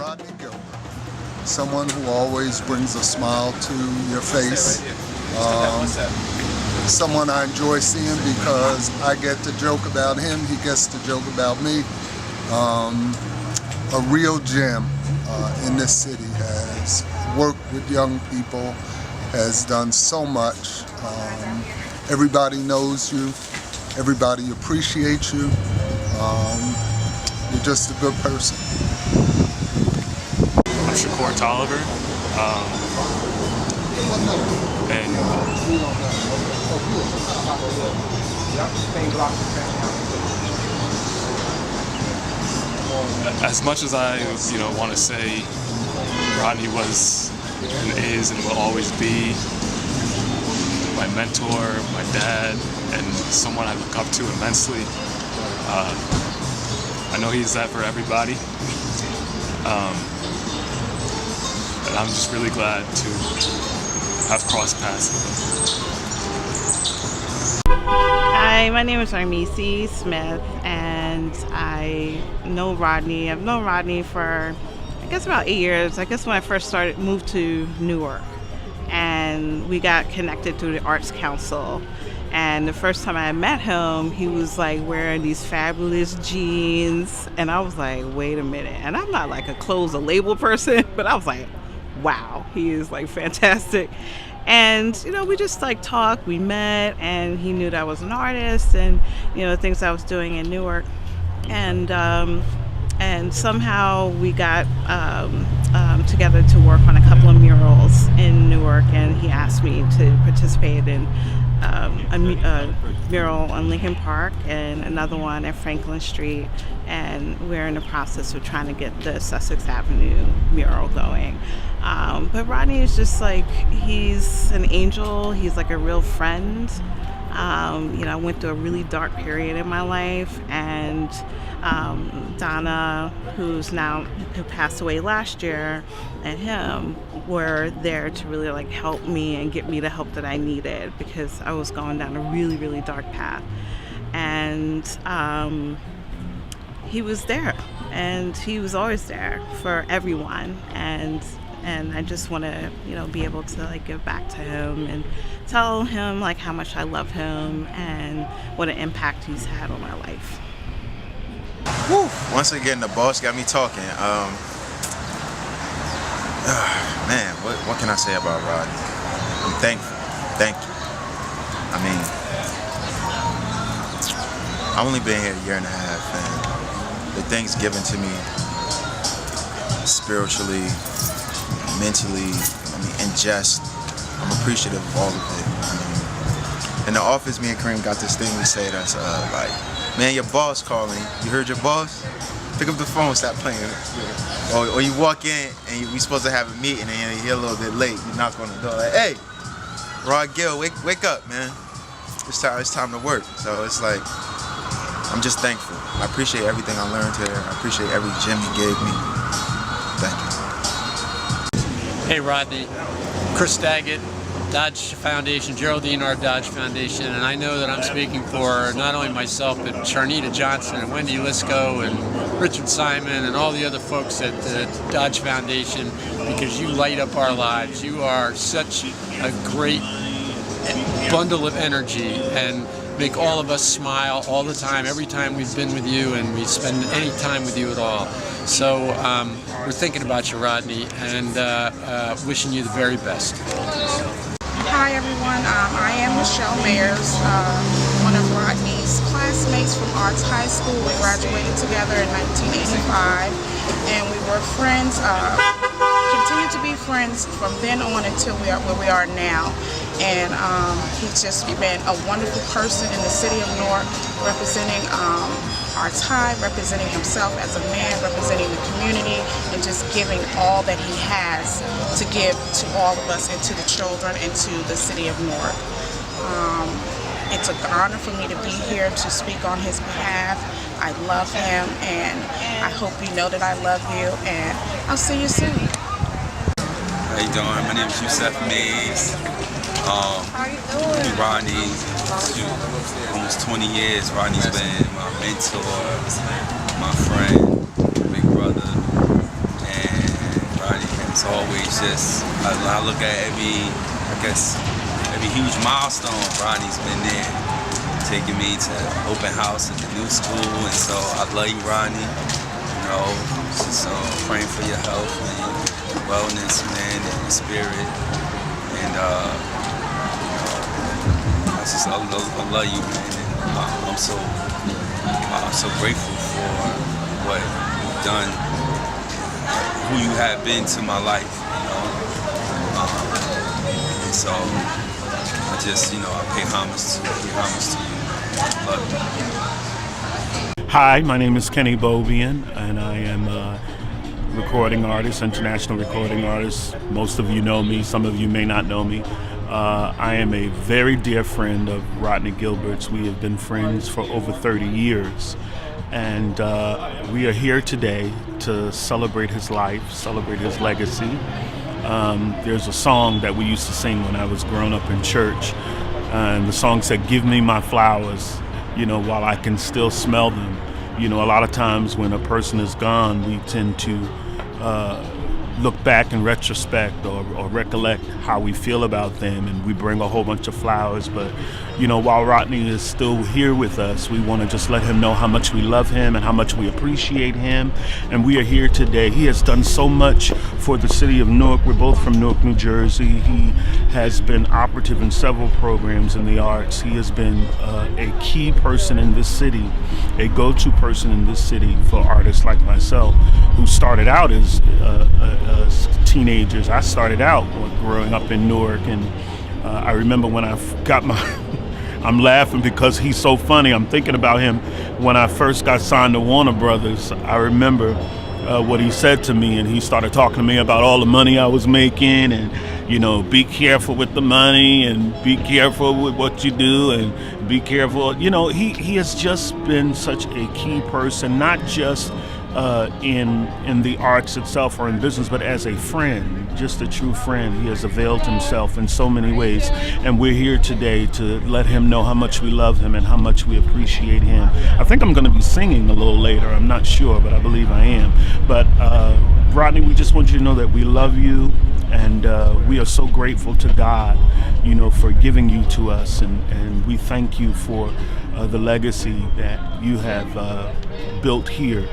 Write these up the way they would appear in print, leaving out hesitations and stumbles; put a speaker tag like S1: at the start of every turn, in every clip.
S1: Rodney Gilbert, someone who always brings a smile to your face. Someone I enjoy seeing because I get to joke about him, he gets to joke about me. A real gem in this city, has worked with young people, has done so much. Everybody knows you, everybody appreciates you. You're just a good person.
S2: I'm Tolliver, and as much as I want to say Rodney was and is and will always be my mentor, my dad, and someone I look up to immensely. I know he's that for everybody. And I'm just really glad to have crossed paths with him.
S3: Hi, my name is Armisi Smith, and I know Rodney. I've known Rodney for, I guess, about 8 years. I guess when I first moved to Newark, and we got connected through the Arts Council. And the first time I met him, he was like wearing these fabulous jeans, and I was like, wait a minute. And I'm not like a clothes or label person, but I was like, wow, he is like fantastic. And we just like talked, we met, and he knew that I was an artist and things I was doing in Newark, and somehow we got together to work on a couple of murals in Newark, and he asked me to participate in a mural on Lincoln Park and another one at Franklin Street, and we're in the process of trying to get the Sussex Avenue mural going. But Rodney is just like, he's an angel, he's like a real friend. I went through a really dark period in my life, and Donna, who passed away last year, and him were there to really like help me and get me the help that I needed, because I was going down a really, really dark path. And he was there, and he was always there for everyone, and I just want to be able to like give back to him and tell him like how much I love him and what an impact he's had on my life.
S4: Woo. Once again, the boss got me talking. Man, what can I say about Rodney? I'm thankful. Thank you. I mean, I've only been here a year and a half, and the things given to me spiritually, mentally, in jest, I'm appreciative of all of it. In the office, me and Kareem got this thing we say that's like, man, your boss calling. You heard your boss? Pick up the phone, stop playing. Or you walk in and we supposed to have a meeting and you're a little bit late. You knock on the door like, hey, Rod Gill, wake up, man. It's time to work. So it's like, I'm just thankful. I appreciate everything I learned here. I appreciate every gem he gave me. Thank you.
S5: Hey Rodney, Chris Daggett, Dodge Foundation, Geraldine R. Dodge Foundation, and I know that I'm speaking for not only myself, but Charnita Johnson and Wendy Lisco and Richard Simon and all the other folks at the Dodge Foundation, because you light up our lives. You are such a great bundle of energy and make all of us smile all the time, every time we've been with you and we spend any time with you at all. So we're thinking about you, Rodney, and wishing you the very best.
S6: Hi everyone, I am Michelle Mayers, one of Rodney's classmates from Arts High School. We graduated together in 1985, and we were friends, continued to be friends from then on until we are where we are now. And he's just been a wonderful person in the city of Newark, representing Arts High, representing himself as a man, representing the community, and just giving all that he has to give to all of us and to the children and to the city of Newark. It's an honor for me to be here to speak on his behalf. I love him, and I hope you know that I love you, and I'll see you soon.
S7: How you doing? My name is Yusef Mays. Rodney, almost 20 years. Rodney's been my mentor, my friend, big brother, and it's always just, when I look at every huge milestone, Rodney's been there, taking me to open house at the new school, and so I love you, Rodney. You know, just praying for your health and your wellness, man, and your spirit, and I love you, man, and I'm so grateful for what you've done, who you have been to my life, you know. And so I just, I pay homage to you. Love you.
S8: Hi, my name is Kenny Bobian, and I am a recording artist, international recording artist. Most of you know me, some of you may not know me. I am a very dear friend of Rodney Gilbert's. We have been friends for over 30 years. And we are here today to celebrate his life, celebrate his legacy. There's a song that we used to sing when I was growing up in church. And the song said, "Give me my flowers, while I can still smell them." A lot of times when a person is gone, we tend to look back in retrospect or recollect how we feel about them, and we bring a whole bunch of flowers. But while Rodney is still here with us, we want to just let him know how much we love him and how much we appreciate him. And we are here today. He has done so much for the city of Newark. We're both from Newark, New Jersey. He has been operative in several programs in the arts. He has been a key person in this city, a go-to person in this city for artists like myself, who started out as teenagers. I started out growing up in Newark, and I remember when I got my I'm laughing because he's so funny. I'm thinking about him when I first got signed to Warner Brothers. I remember what he said to me, and he started talking to me about all the money I was making, and be careful with the money, and be careful with what you do, and be careful. He has just been such a key person, not just in the arts itself or in business, but as a friend, just a true friend. He has availed himself in so many ways, and we're here today to let him know how much we love him and how much we appreciate him. I think I'm going to be singing a little later. I'm not sure, but I believe I am. But Rodney, we just want you to know that we love you, and we are so grateful to God, for giving you to us, and we thank you for the legacy that you have built here,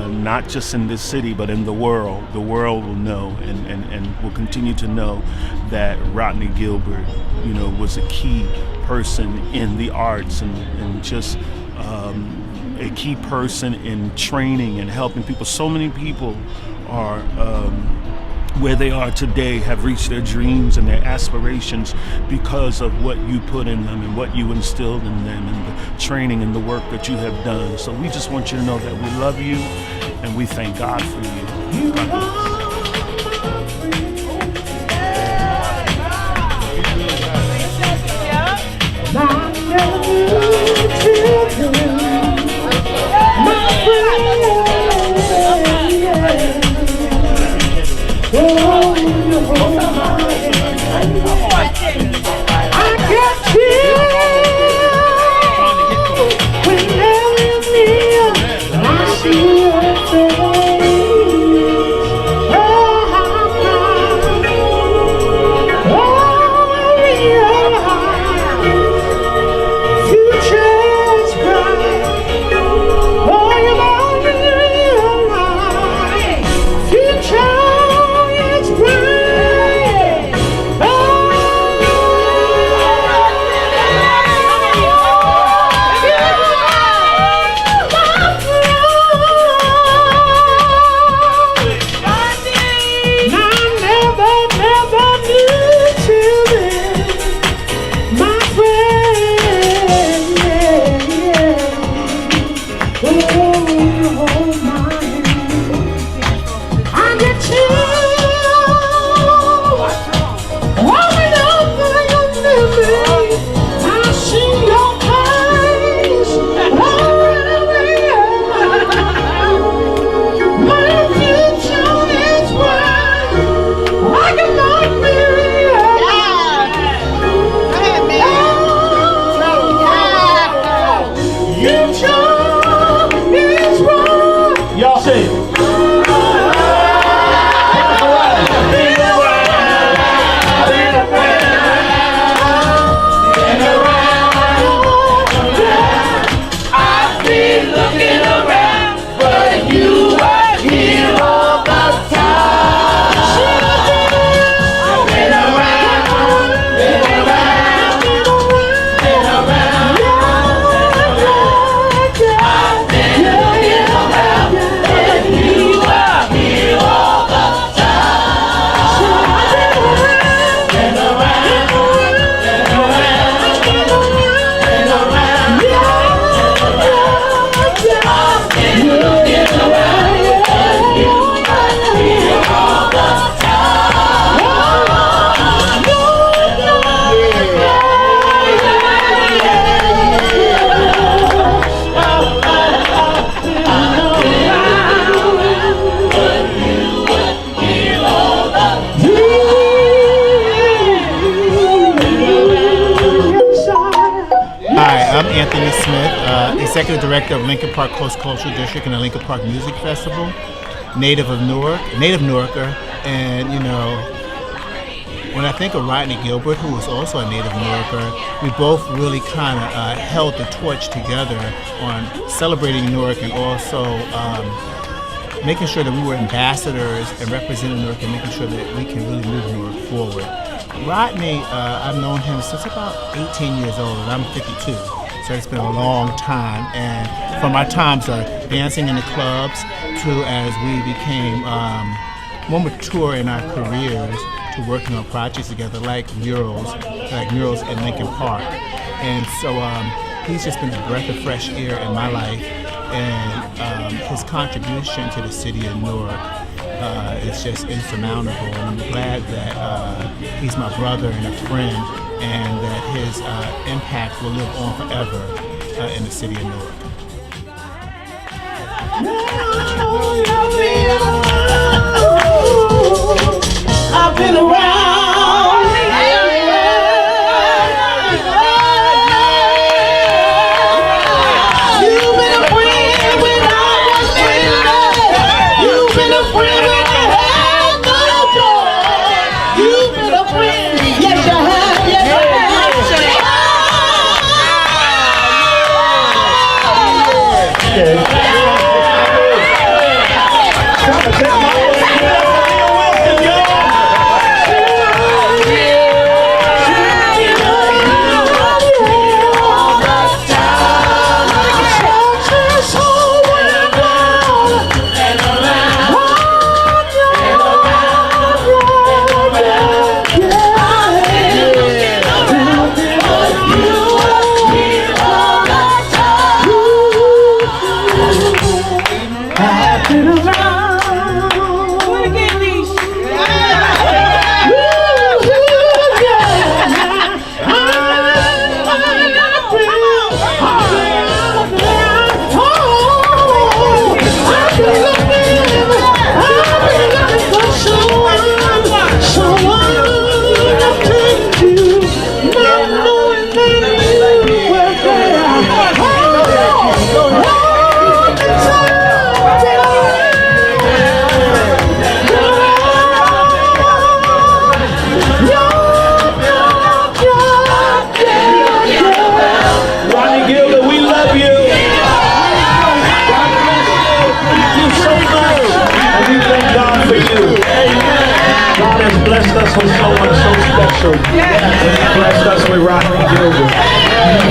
S8: not just in this city, but in the world. The world will know and will continue to know that Rodney Gilbert, was a key person in the arts, and just a key person in training and helping people. So many people are where they are today, have reached their dreams and their aspirations because of what you put in them and what you instilled in them and the training and the work that you have done. So we just want you to know that we love you and we thank God for you.
S9: Rodney Smith, Executive Director of Lincoln Park Coast Cultural District and the Lincoln Park Music Festival, native Newarker, and when I think of Rodney Gilbert, who was also a native Newarker, we both really kind of held the torch together on celebrating Newark and also making sure that we were ambassadors and representing Newark and making sure that we can really move Newark forward. Rodney, I've known him since about 18 years old, and I'm 52, so it's been a long time. And from our times of dancing in the clubs to as we became more mature in our careers to working on projects together like murals in Lincoln Park. And so he's just been a breath of fresh air in my life, and his contribution to the city of Newark is just insurmountable, and I'm glad that he's my brother and a friend, and that his impact will live on forever in the city of Newark.
S10: I've been around. You've been a friend when I was friendless. You've been a friend when I had no joy. You've been a friend, yes you have, yes you
S11: blessed us with someone so special. He blessed us with Rodney Gilbert.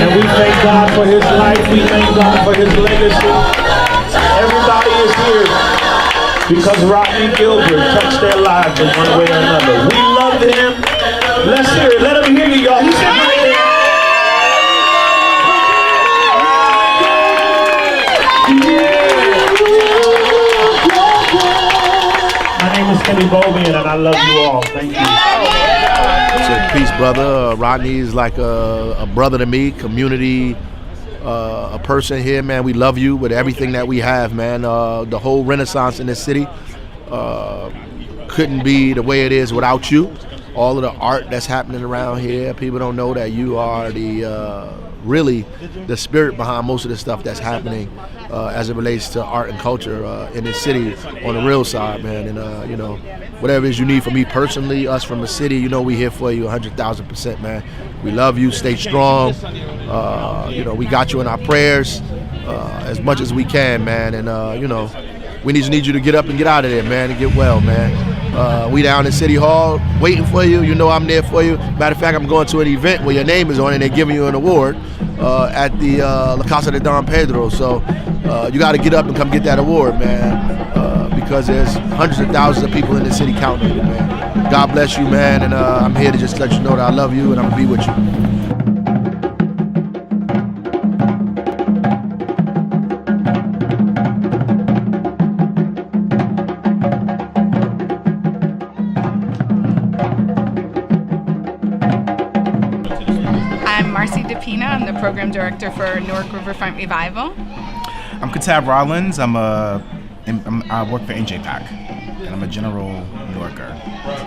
S11: And we thank God for his life. We thank God for his legacy. Everybody is here because Rodney Gilbert touched their lives in one way or another. We love him. Let's hear it. Let him hear you, y'all. He said, my name is Kenny Bobian, and I love you all. Thank you.
S12: So, peace, brother. Rodney is like a brother to me, community, a person here, man. We love you with everything that we have, man. The whole renaissance in this city couldn't be the way it is without you. All of the art that's happening around here, people don't know that you are really the spirit behind most of the stuff that's happening as it relates to art and culture in this city on the real side, man. And whatever it is you need from me personally, us from the city, we here for you 100,000%, man. We love you. Stay strong. We got you in our prayers as much as we can, man. And we just need you to get up and get out of there, man, and get well, man. We down in City Hall waiting for you. I'm there for you. Matter of fact, I'm going to an event where your name is on it and they're giving you an award at the La Casa de Don Pedro. So you got to get up and come get that award, man, because there's hundreds of thousands of people in the city counting on you, man. God bless you, man, and I'm here to just let you know that I love you and I'm going to be with you.
S13: I'm the program director for Newark Riverfront Revival.
S14: I'm Katab Rollins. I work for NJPAC, and I'm a general Newarker.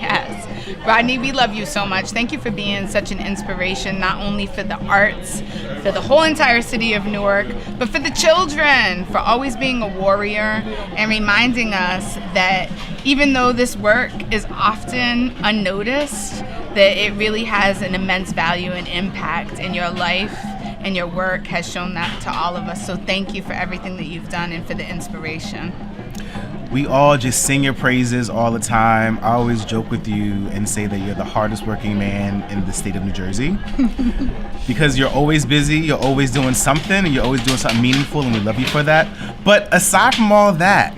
S13: Yes. Rodney, we love you so much. Thank you for being such an inspiration, not only for the arts, for the whole entire city of Newark, but for the children, for always being a warrior and reminding us that even though this work is often unnoticed, that it really has an immense value and impact in your life, and your work has shown that to all of us. So thank you for everything that you've done and for the inspiration.
S14: We all just sing your praises all the time. I always joke with you and say that you're the hardest working man in the state of New Jersey because you're always busy, you're always doing something, and you're always doing something meaningful, and we love you for that. But aside from all of that,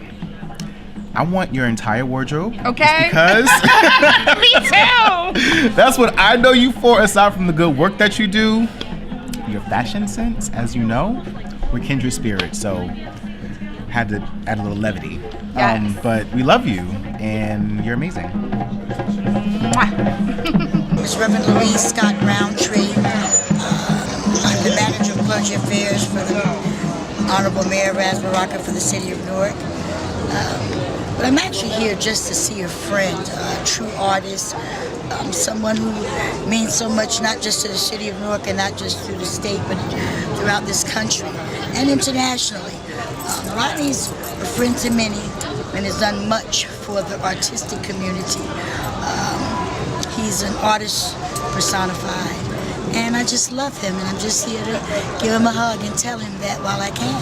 S14: I want your entire wardrobe.
S13: Okay.
S14: Because
S13: me too.
S14: That's what I know you for, aside from the good work that you do. Your fashion sense, as you know, we're kindred spirits, so had to add a little levity.
S13: Yes.
S14: But we love you, and you're amazing.
S15: It's Reverend Louise Scott Roundtree. I'm the manager of clergy affairs for the Honorable Mayor Raz Baraka for the city of Newark. But I'm actually here just to see a friend, a true artist, someone who means so much not just to the city of Newark and not just through the state, but throughout this country and internationally. Rodney's a friend to many and has done much for the artistic community. He's an artist personified, and I just love him, and I'm just here to give him a hug and tell him that while I can.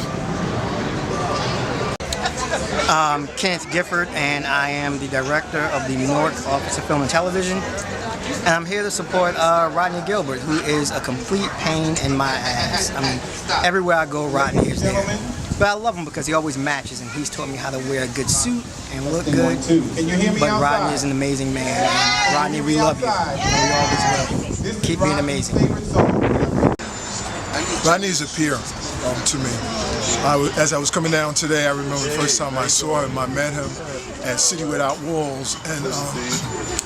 S16: Kenneth Gifford, and I am the director of the Newark Office of Film and Television. And I'm here to support Rodney Gilbert, who is a complete pain in my ass. I mean, everywhere I go, Rodney is there. But I love him because he always matches, and he's taught me how to wear a good suit and look good. But Rodney is an amazing man. And Rodney, we love you. And we always will. Keep being amazing.
S17: Rodney is a peer to me. As I was coming down today, I remember the first time I saw him, I met him at City Without Walls, and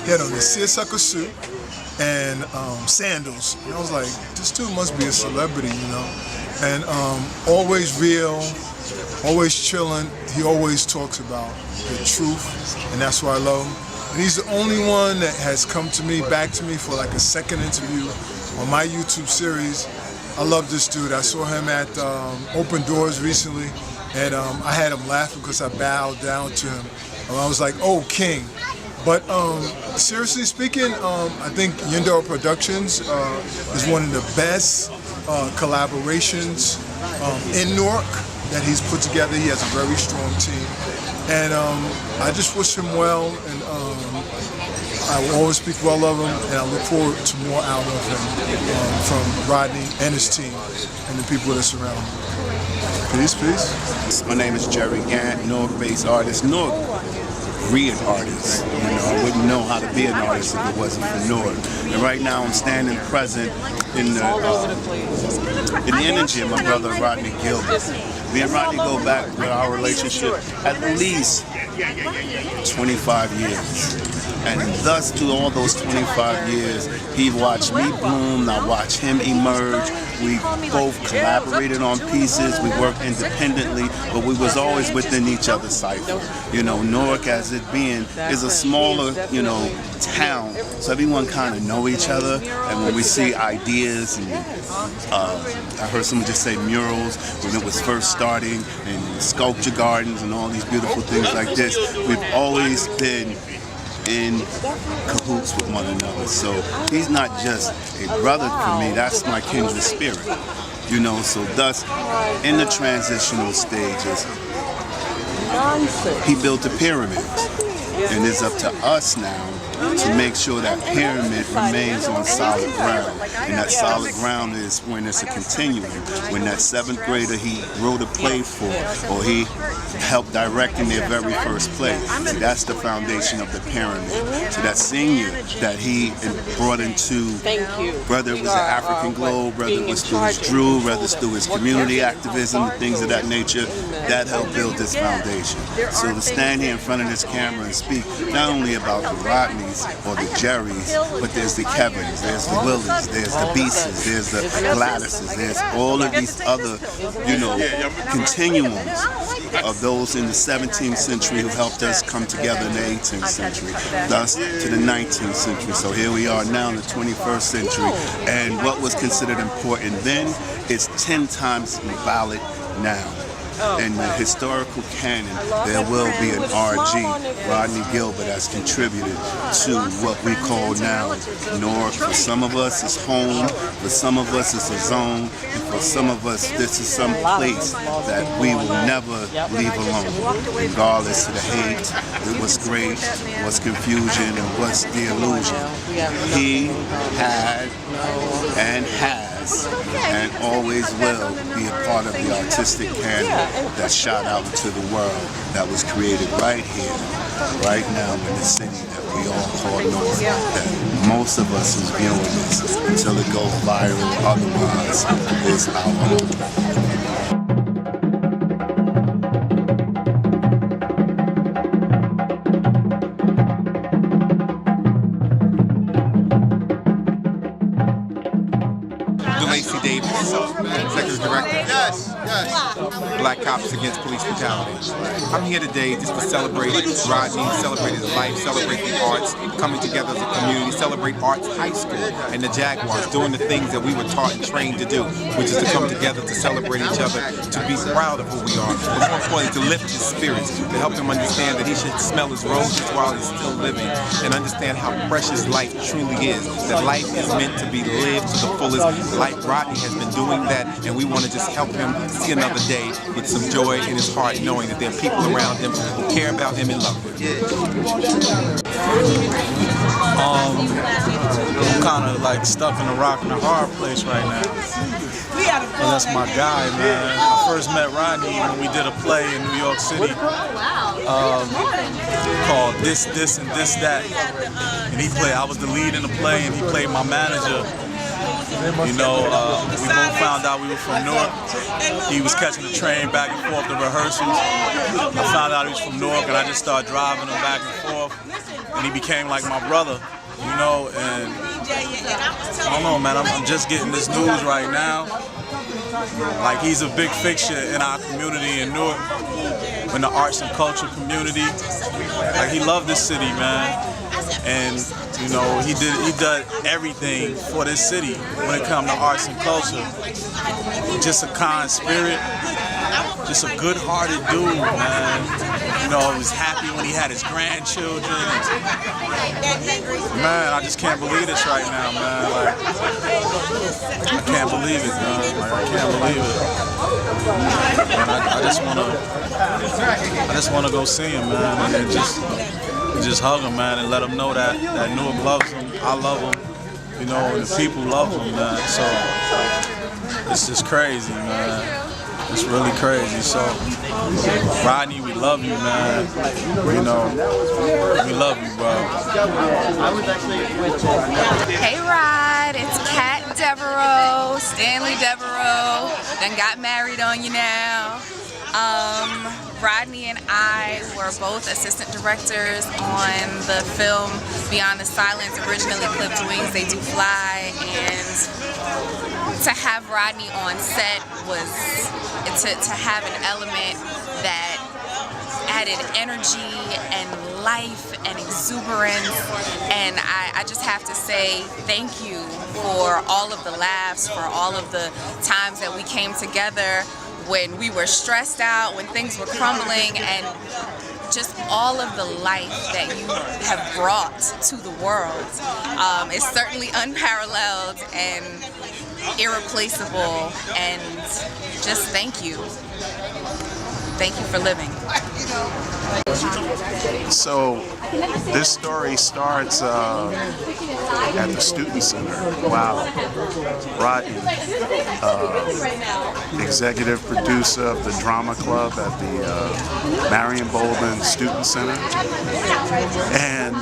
S17: he had on a seersucker suit and sandals. And I was like, this dude must be a celebrity, you know? And always real, always chilling. He always talks about the truth, and that's why I love him. And he's the only one that has come to me, back to me for like a second interview on my YouTube series. I love this dude. I saw him at Open Doors recently, and I had him laughing because I bowed down to him. I was like, oh, King. But seriously speaking, I think Yindar Productions is one of the best collaborations in Newark that he's put together. He has a very strong team. And I just wish him well, and I will always speak well of him, and I look forward to more out of him from Rodney and his team and the people that surround him. Peace, peace.
S18: My name is Jerry Gant, Newark-based artist, Newark-real artist. You know, I wouldn't know how to be an artist if it wasn't for Newark. And right now I'm standing present in the energy of my brother Rodney Gilbert. Me and Rodney go back with our relationship at least 25 years. And thus, through all those 25 years, he watched me bloom, I watched him emerge. We both collaborated on pieces, we worked independently, but we was always within each other's cycle. You know, Newark, as it being, is a smaller, you know, town, so everyone kind of know each other, and when we see ideas, and I heard someone just say murals, when it was first starting, and sculpture gardens, and all these beautiful things like this, we've always been in cahoots with one another. So he's not just a brother for me, that's my kindred spirit. You know, so thus, in the transitional stages, he built a pyramid. And it's up to us now to make sure that pyramid remains on solid ground. And that solid ground is when it's a continuum. When that 7th grader he wrote a play for, or he helped direct in their very first play. See, that's the foundation of the pyramid. So that senior that he brought into, whether it was the African Globe, whether it was through his Drew, whether it's through his community activism, things of that nature, that helped build this foundation. So to stand here in front of this camera and speak not only about the Rodney Garys or the Jerrys, but there's the Kevins, there's the Willies, there's the Beases, there's the Gladyses, there's all of these other, continuums of those in the 17th century who helped us come together in the 18th century, thus to the 19th century. So here we are now in the 21st century, and what was considered important then is 10 times valid now. In the historical canon, there will be an RG, Rodney Gilbert, that's contributed to what we call now Newark. For some of us, it's home. For some of us, it's a zone. And for some of us, this is some place that we will never leave alone, regardless of the hate, what's great, what's confusion, and what's the illusion. He had and has and always will be a part of the artistic canon that shot out into the world, that was created right here, right now in the city that we all call Newark, that most of us who's viewing this, until it goes viral, otherwise, is our home.
S19: Executive Director. Black Cops Against Police Brutality. I'm here today just to celebrate Rodney, celebrate his life, celebrate the arts, coming together as a community, celebrate Arts High School and the Jaguars doing the things that we were taught and trained to do, which is to come together to celebrate each other, to be proud of who we are, but more importantly, to lift his spirits, to help him understand that he should smell his roses while he's still living, and understand how precious life truly is, that life is meant to be lived to the fullest. Like Rodney has been doing that, and we want to just help him see another day with some joy in his heart, knowing that there are people around him who care about him and love him.
S20: I'm kind of like stuck in a rock and a hard place right now. Well, that's my guy, man. I first met Rodney when we did a play in New York City called This, This, and This, That. And he played, I was the lead in the play, and he played my manager. We both found out we were from Newark. He was catching the train back and forth to rehearsals. I found out he was from Newark, and I just started driving him back and forth. And he became like my brother, and I don't know, man, I'm just getting this news right now. Like, he's a big fixture in our community in Newark, in the arts and culture community. Like, he loved this city, man. And he did everything for this city when it comes to arts and culture. Just a kind spirit, just a good-hearted dude, man. He was happy when he had his grandchildren. Man, I just can't believe this right now, man. Like, I can't believe it, man. Like, I can't believe it. And I just wanna go see him, man, and just hug him, man, and let him know that Newark loves him, I love him, and the people love him, man. So it's just crazy, man. It's really crazy. So Rodney, we love you, man. We love you, bro.
S13: Hey Rod, it's Kat Devereaux, Stanley Devereaux. Done got married on you now. Rodney and I were both assistant directors on the film Beyond the Silence, originally clipped Wings They Do Fly, and to have Rodney on set was to have an element that added energy and life and exuberance, and I just have to say thank you for all of the laughs, for all of the times that we came together when we were stressed out, when things were crumbling, and just all of the life that you have brought to the world. It's certainly unparalleled and irreplaceable, and just thank you. Thank you for living.
S21: So this story starts at the Student Center. Wow. Rodney, executive producer of the drama club at the Marion Bolden Student Center. And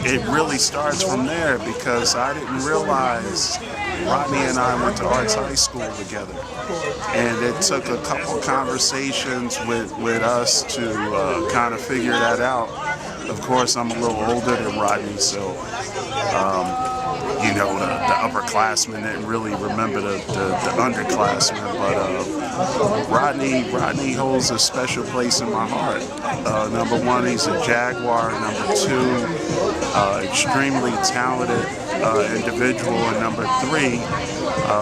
S21: it really starts from there, because I didn't realize Rodney and I went to Arts High School together. And it took a couple conversations with us to kind of figure that out. of course, I'm a little older than Rodney, so you know, the upperclassmen didn't really remember the underclassmen, but Rodney holds a special place in my heart. Number one, he's a Jaguar. Number two, extremely talented individual. And number three,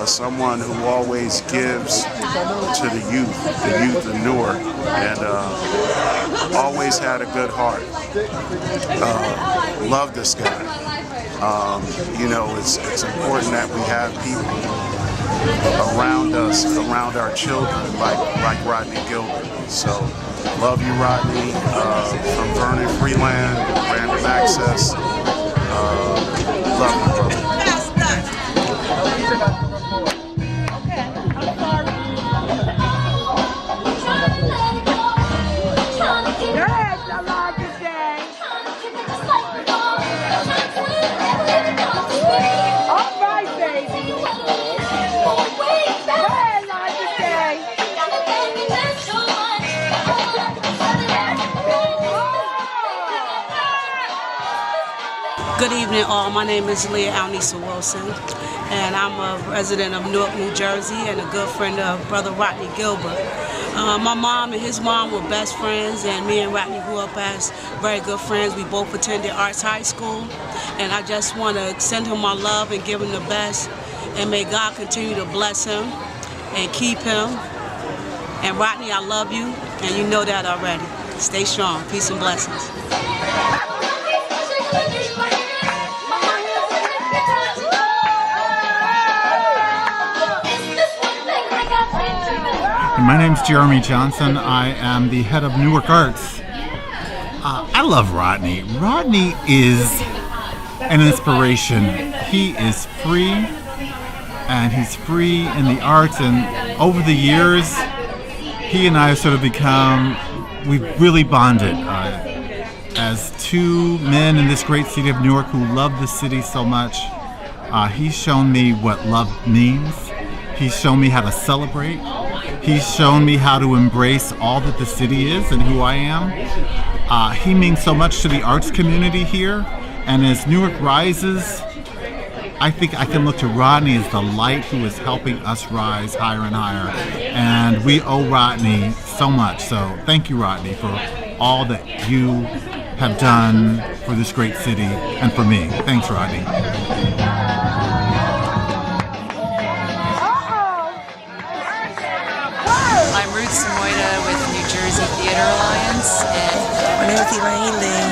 S21: someone who always gives to the youth in Newark, and always had a good heart. Love this guy. You know, it's important that we have people around us, around our children, like Rodney Gilbert. So, love you, Rodney, from Vernon Freeland, Random Access. Love you, brother.
S1: Good evening, all. My name is Leah Alnisa Wilson, and I'm a resident of Newark, New Jersey, and a good friend of Brother Rodney Gilbert. My mom and his mom were best friends, and me and Rodney grew up as very good friends. We both attended Arts High School, and I just want to send him my love and give him the best, and may God continue to bless him and keep him. And Rodney, I love you, and you know that already. Stay strong. Peace and blessings.
S22: My name's Jeremy Johnson. I am the head of Newark Arts. I love Rodney. Rodney is an inspiration. He is free, and he's free in the arts. And over the years, he and I have sort of we've really bonded as two men in this great city of Newark who love the city so much. He's shown me what love means. He's shown me how to celebrate. He's shown me how to embrace all that the city is and who I am. He means so much to the arts community here. And as Newark rises, I think I can look to Rodney as the light who is helping us rise higher and higher. And we owe Rodney so much. So thank you, Rodney, for all that you have done for this great city and for me. Thanks, Rodney.
S23: I'm Ruth Samoyda with New Jersey Theater Alliance. And
S24: my name is Elaine Lee.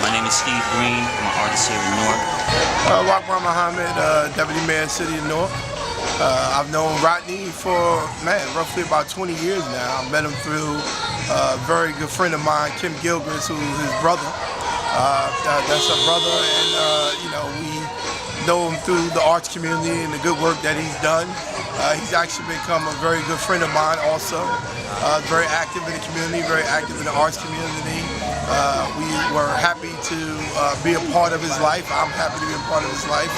S25: My name is Steve Green. I'm an artist here in Newark.
S26: Wakbar Muhammad, Deputy Mayor, City of Newark. I've known Rodney for, roughly about 20 years now. I met him through a very good friend of mine, Kim Gilbert, who's his brother. That's a brother, and you know, we know him through the arts community and the good work that he's done. He's actually become a very good friend of mine also. Very active in the community, very active in the arts community. We were happy to be a part of his life. I'm happy to be a part of his life.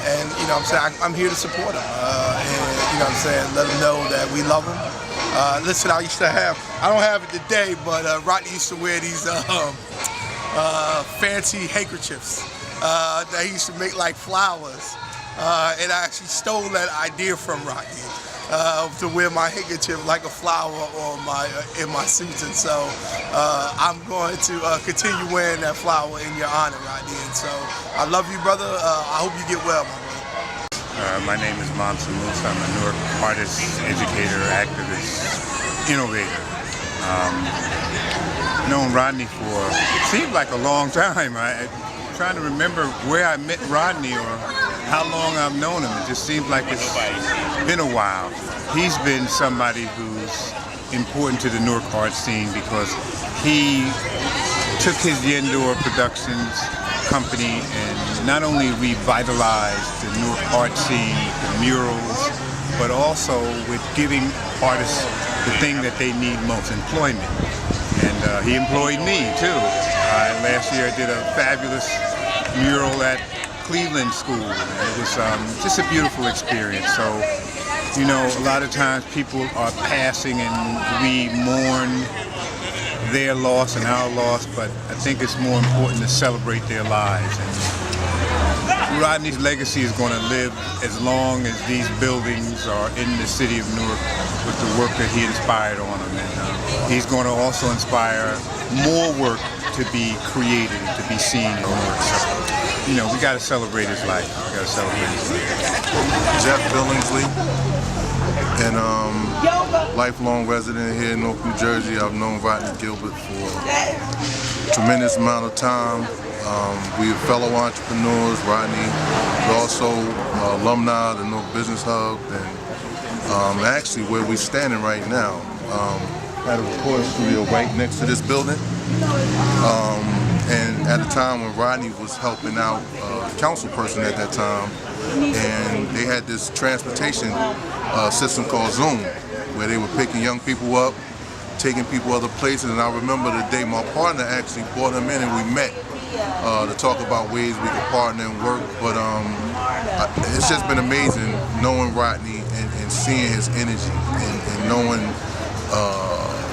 S26: And you know what I'm saying, I'm here to support him. And you know what I'm saying, let him know that we love him. Listen, I used to have, I don't have it today, but Rodney used to wear these fancy handkerchiefs that he used to make like flowers. And I actually stole that idea from Rodney to wear my handkerchief like a flower on in my suits, and so I'm going to continue wearing that flower in your honor, Rodney. And so I love you, brother. I hope you get well, my brother.
S27: My name is Mamsa Musa. I'm a Newark artist, educator, activist, innovator. Known Rodney for seemed like a long time. I'm trying to remember where I met Rodney or how long I've known him. It just seems like it's been a while. He's been somebody who's important to the Newark art scene because he took his Yendor Productions company and not only revitalized the Newark art scene with the murals, but also with giving artists the thing that they need most, employment. And he employed me too. Last year I did a fabulous mural at Cleveland School, and it was just a beautiful experience. So, you know, a lot of times people are passing and we mourn their loss and our loss, but I think it's more important to celebrate their lives. And Rodney's legacy is going to live as long as these buildings are in the city of Newark with the work that he inspired on them. And he's going to also inspire more work to be created, to be seen in Newark. So, you know, we got to celebrate his life. We got to celebrate his life.
S2: Jeff Billingsley, and lifelong resident here in Newark, New Jersey. I've known Rodney Gilbert for a tremendous amount of time. We're fellow entrepreneurs. Rodney is also alumni of the Newark Business Hub, and actually where we're standing right now, at a recording studio right next to this building. And at the time when Rodney was helping out council person at that time, and they had this transportation system called Zoom, where they were picking young people up, taking people other places. And I remember the day my partner actually brought him in and we met to talk about ways we could partner and work. But it's just been amazing knowing Rodney and seeing his energy and knowing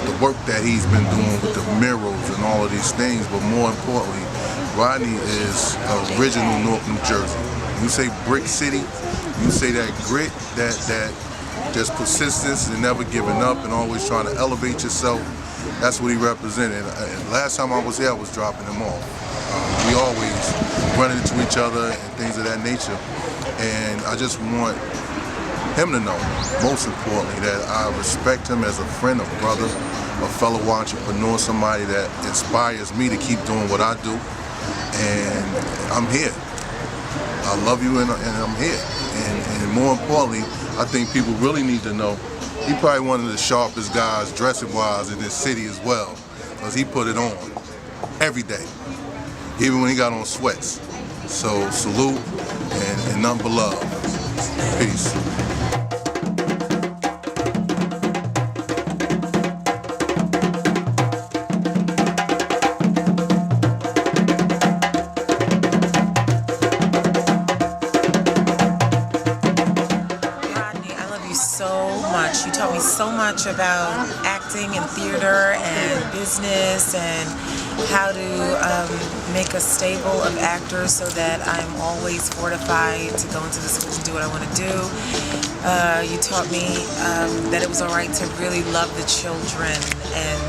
S2: the work that he's been doing with the murals and all of these things. But more importantly, Rodney is original Newark, New Jersey. You say brick city, you say that grit, that just persistence and never giving up and always trying to elevate yourself. That's what he represented. And last time I was here, I was dropping him off. We always run into each other and things of that nature. And I just want him to know, most importantly, that I respect him as a friend, a brother, a fellow entrepreneur, somebody that inspires me to keep doing what I do. And I'm here. I love you and I'm here. And more importantly, I think people really need to know he's probably one of the sharpest guys dressing-wise in this city as well, because he put it on every day, even when he got on sweats. So salute and nothing but love. Peace.
S3: You taught me so much about acting and theater and business and how to make a stable of actors so that I'm always fortified to go into the schools and do what I want to do. You taught me that it was all right to really love the children and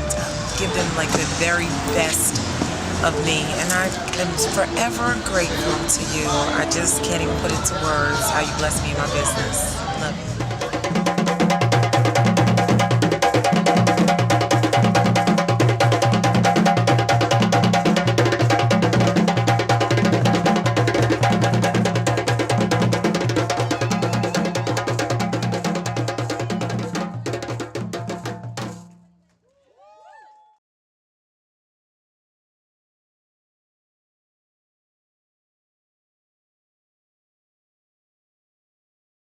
S3: give them like the very best of me, and I am forever grateful to you. I just can't even put into words how you bless me in my business. Love you.